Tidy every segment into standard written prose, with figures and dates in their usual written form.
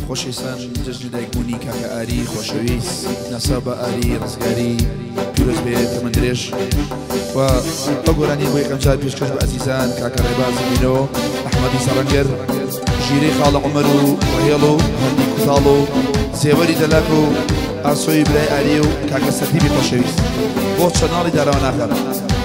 خۆشەویستان جەژنی دایکبوونی کاکە ئاری خۆشەویست نەسا بە ئاری ڕزگاری پیرۆز بێت تەمەن درێژ و بە گۆرانی بۆ یەکەم جار پێشکەش بە ئەزیزان کاکە ڕێبازی بینەوە ئەحمەدی سەڕەنگەر ژیرەی خاڵە عومەر و ڕهێڵ و هەندی کوتاڵ و زێوەری دەلاک و ئاسۆی برای ئاری و کاکە سەردیبی خۆشەویست بۆ چەناڵی داراوە ناکەم.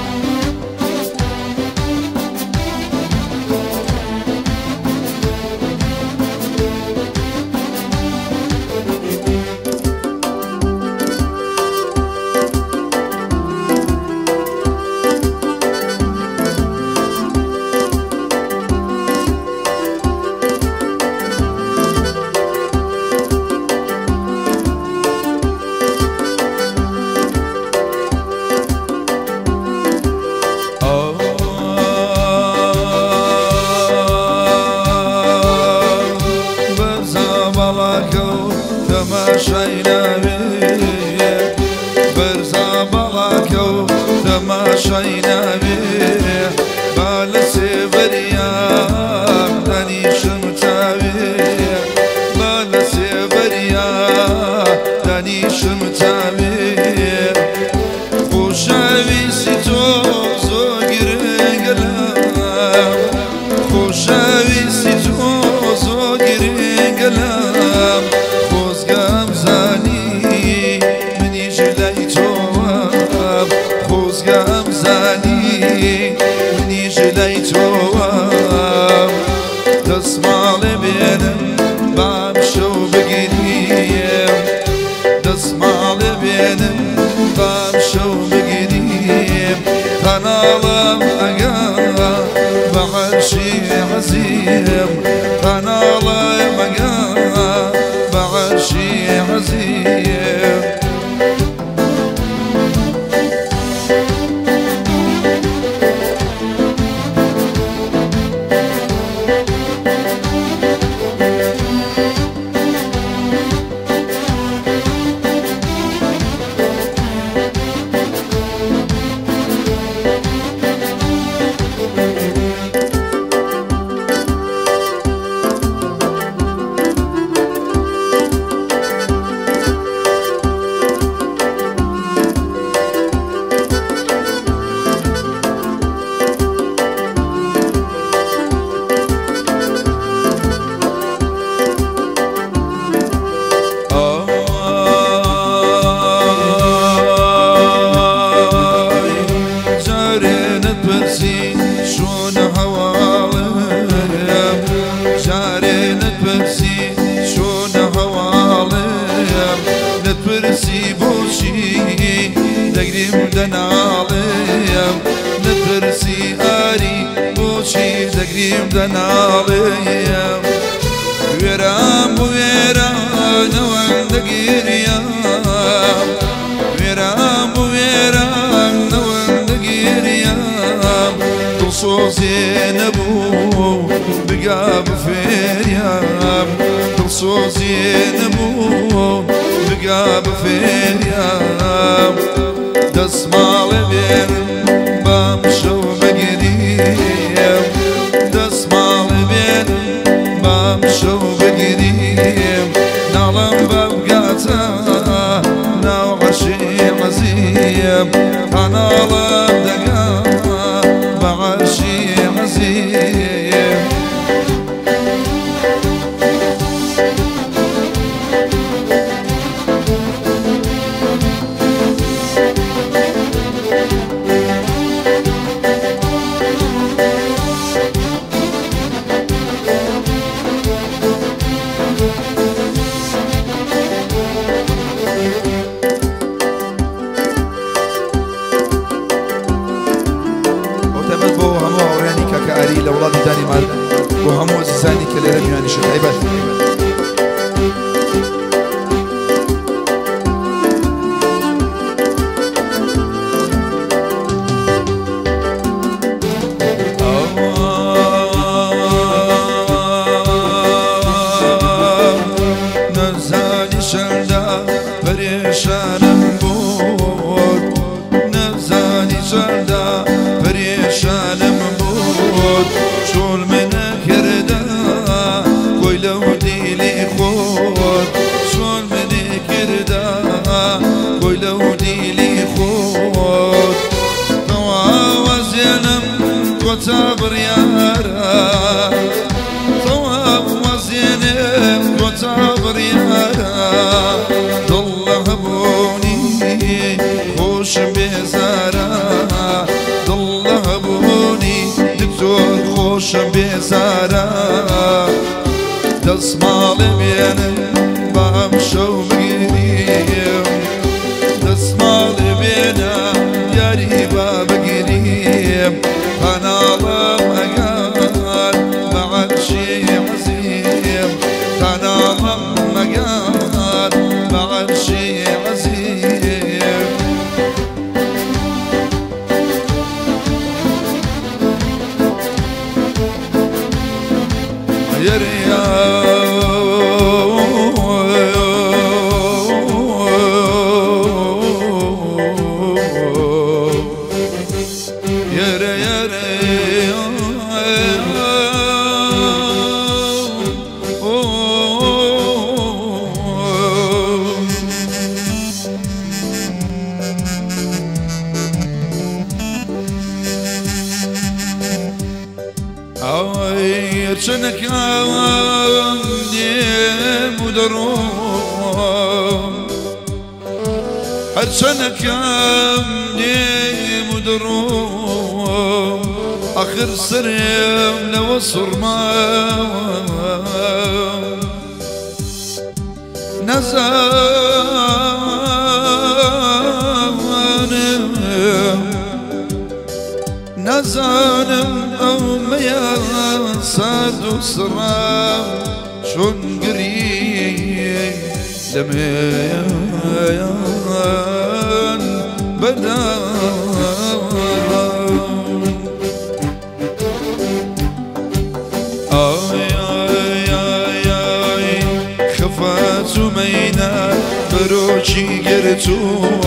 شول من كردا كويلو دي هزارا دەسماڵ بێنم بام شەو بگیریم دەسماڵ بێنە یاری با بگیریم قەناڵم ئەگەر بە عەرشی عەزیم قەناڵم ئەگەر بە عەرشی عەزیم يريا چنك عندي مدروم عشانك عندي مدروم آخر سرم لو صرما نزانم أميا صاد وصرام شون قريب لميان بدان آي خفات مينا بروشي قرتوم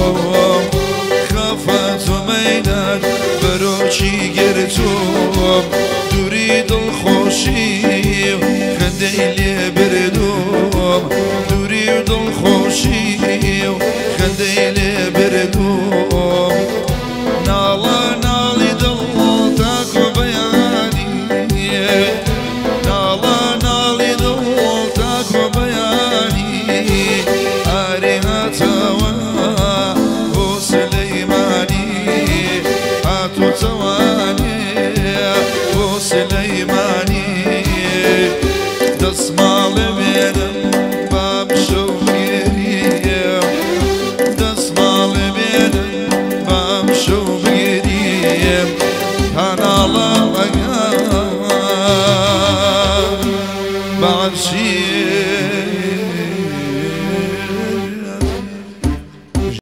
خفات مينا بروشي قرتوم تريد الخوشي خديلي بردوم تريد الخوشي خديلي بردوم نالا نالي دلتك وبياني نالا نالي دلتك وبياني أريها توا وسليماني هاتو تواني وسليماني دسمال بينم باب شو بگیریم دسمال بينم باب شو بگیریم کانالا بگم بعرشی